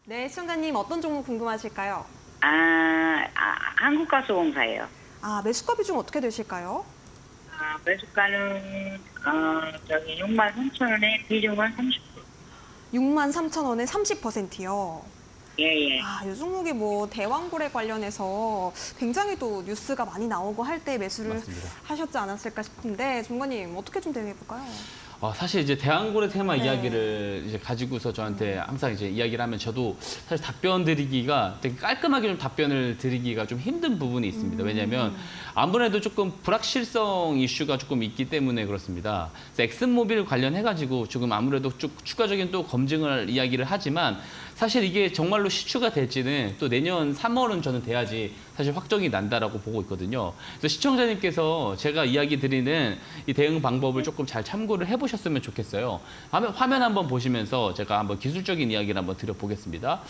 네, 시청자님 어떤 종목 궁금하실까요? 한국가스공사예요. 매수가 비중 어떻게 되실까요? 매수가는 63,000원에 비중은 30%. 63,000원에 30%요. 예. 이 종목이 뭐 대왕거래 관련해서 굉장히 또 뉴스가 많이 나오고 할 때 매수를 맞습니다. 하셨지 않았을까 싶은데 종관님 어떻게 좀 대응해 볼까요? 사실 이제 대왕고래 테마 네. 이야기를 이제 가지고서 저한테 항상 이제 이야기를 하면 저도 사실 답변 드리기가 되게 깔끔하게 좀 답변을 드리기가 좀 힘든 부분이 있습니다. 왜냐하면 아무래도 조금 불확실성 이슈가 조금 있기 때문에 그렇습니다. 그래서 엑슨모빌 관련해가지고 지금 아무래도 추가적인 또 검증을 이야기를 하지만 사실 이게 정말로 시추가 될지는 또 내년 3월은 저는 돼야지 사실 확정이 난다라고 보고 있거든요. 그래서 시청자님께서 제가 이야기 드리는 이 대응 방법을 조금 잘 참고를 해보셨으면 좋겠어요. 화면 한번 보시면서 제가 한번 기술적인 이야기를 한번 드려보겠습니다.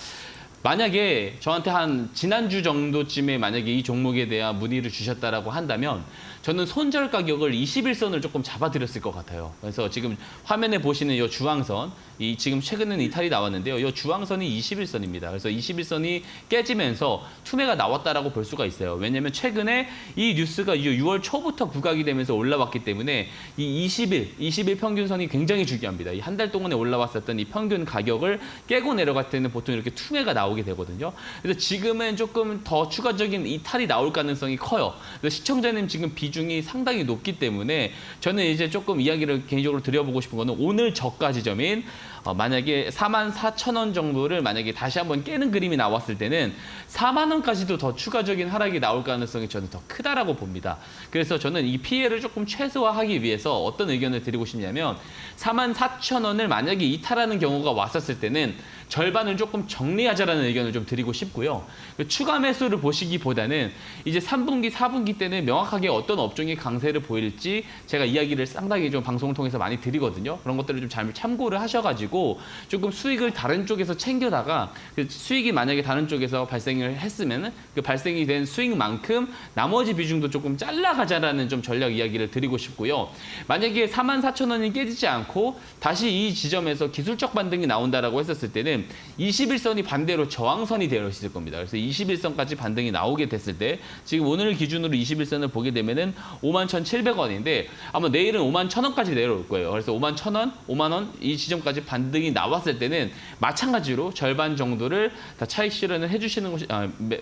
만약에 저한테 한 지난주 정도쯤에 만약에 이 종목에 대한 문의를 주셨다라고 한다면 저는 손절 가격을 21선을 조금 잡아드렸을 것 같아요. 그래서 지금 화면에 보시는 이 주황선, 지금 최근에는 이탈이 나왔는데요. 이 주황선이 21선입니다. 그래서 21선이 깨지면서 투매가 나왔다라고 볼 수가 있어요. 왜냐하면 최근에 이 뉴스가 6월 초부터 부각이 되면서 올라왔기 때문에 이 20일 평균선이 굉장히 중요합니다. 이 한 달 동안에 올라왔었던 이 평균 가격을 깨고 내려갈 때는 보통 이렇게 투매가 나오게 되거든요. 그래서 지금은 조금 더 추가적인 이탈이 나올 가능성이 커요. 그래서 시청자님 지금 비중이 상당히 높기 때문에 저는 이제 조금 이야기를 개인적으로 드려보고 싶은 거는 오늘 저가 지점인 만약에 44,000원 정도를 만약에 다시 한번 깨는 그림이 나왔을 때는 4만 원까지도 더 추가적인 하락이 나올 가능성이 저는 더 크다라고 봅니다. 그래서 저는 이 피해를 조금 최소화하기 위해서 어떤 의견을 드리고 싶냐면 44,000원을 만약에 이탈하는 경우가 왔었을 때는 절반을 조금 정리하자라는 의견을 좀 드리고 싶고요. 추가 매수를 보시기보다는 이제 3분기, 4분기 때는 명확하게 어떤 업종이 강세를 보일지 제가 이야기를 상당히 좀 방송을 통해서 많이 드리거든요. 그런 것들을 좀 잘 참고를 하셔가지고 조금 수익을 다른 쪽에서 챙겨다가 그 수익이 만약에 다른 쪽에서 발생을 했으면 그 발생이 된 수익만큼 나머지 비중도 조금 잘라가자라는 좀 전략 이야기를 드리고 싶고요. 만약에 44,000원이 깨지지 않고 다시 이 지점에서 기술적 반등이 나온다라고 했었을 때는 21선이 반대로 저항선이 되어 있을 겁니다. 그래서 21선까지 반등이 나오게 됐을 때 지금 오늘 기준으로 21선을 보게 되면은 51,700원인데 아마 내일은 51,000원까지 내려올 거예요. 그래서 51,000원, 5만 원 이 지점까지 반등이 나왔을 때는 마찬가지로 절반 정도를 다 차익 실현을 해주시는 것이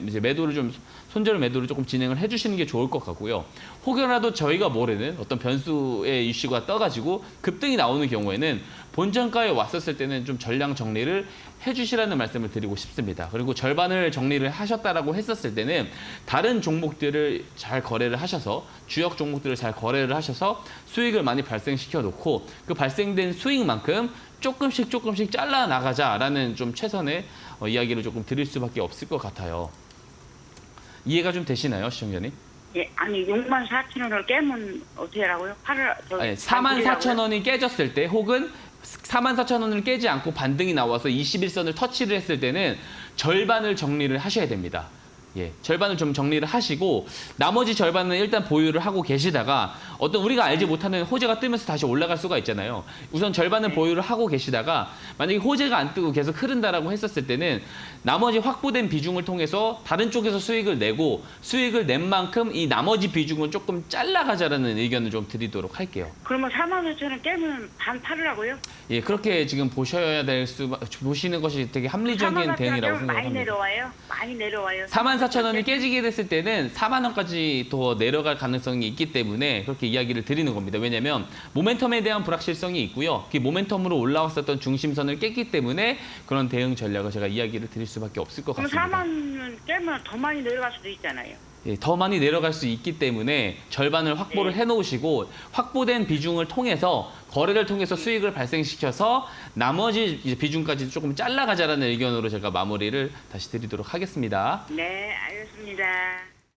이제 매도를 좀 손절 매도를 조금 진행을 해주시는 게 좋을 것 같고요. 혹여라도 저희가 모르는 어떤 변수의 이슈가 떠가지고 급등이 나오는 경우에는 본전가에 왔었을 때는 좀 전량 정리를 해주시라는 말씀을 드리고 싶습니다. 그리고 절반을 정리를 하셨다라고 했었을 때는 다른 종목들을 잘 거래를 하셔서 주역 종목들을 잘 거래를 하셔서 수익을 많이 발생시켜 놓고 그 발생된 수익만큼 조금씩 잘라 나가자라는 좀 최선의 이야기를 조금 드릴 수밖에 없을 것 같아요. 이해가 좀 되시나요, 시청자님? 예, 아니 64,000원을 깨면 어떻게 하라고요? 44,000원이 깨졌을 때 혹은 44,000원을 깨지 않고 반등이 나와서 21선을 터치를 했을 때는 절반을 정리를 하셔야 됩니다. 예, 절반을 좀 정리를 하시고 나머지 절반은 일단 보유를 하고 계시다가 어떤 우리가 알지 못하는 호재가 뜨면서 다시 올라갈 수가 있잖아요. 우선 절반은 보유를 하고 계시다가 만약에 호재가 안 뜨고 계속 흐른다라고 했었을 때는 나머지 확보된 비중을 통해서 다른 쪽에서 수익을 내고 수익을 낸 만큼 이 나머지 비중을 조금 잘라가자라는 의견을 좀 드리도록 할게요. 그러면 45,000원 깨면 반 팔으라고요? 예, 그렇게 지금 보시는 것이 되게 합리적인 대응이라고 생각합니다. 많이 내려와요? 많이 내려와요. 44,000원이 깨지게 됐을 때는 4만 원까지 더 내려갈 가능성이 있기 때문에 그렇게 이야기를 드리는 겁니다. 왜냐하면 모멘텀에 대한 불확실성이 있고요. 그 모멘텀으로 올라왔었던 중심선을 깼기 때문에 그런 대응 전략을 제가 이야기를 드릴 수밖에 없을 것 같습니다. 그럼 4만 원 깨면 더 많이 내려갈 수도 있잖아요. 예, 더 많이 내려갈 수 있기 때문에 절반을 확보를 해놓으시고 확보된 비중을 통해서 거래를 통해서 수익을 발생시켜서 나머지 이제 비중까지 조금 잘라가자라는 의견으로 제가 마무리를 다시 드리도록 하겠습니다. 네, 알겠습니다.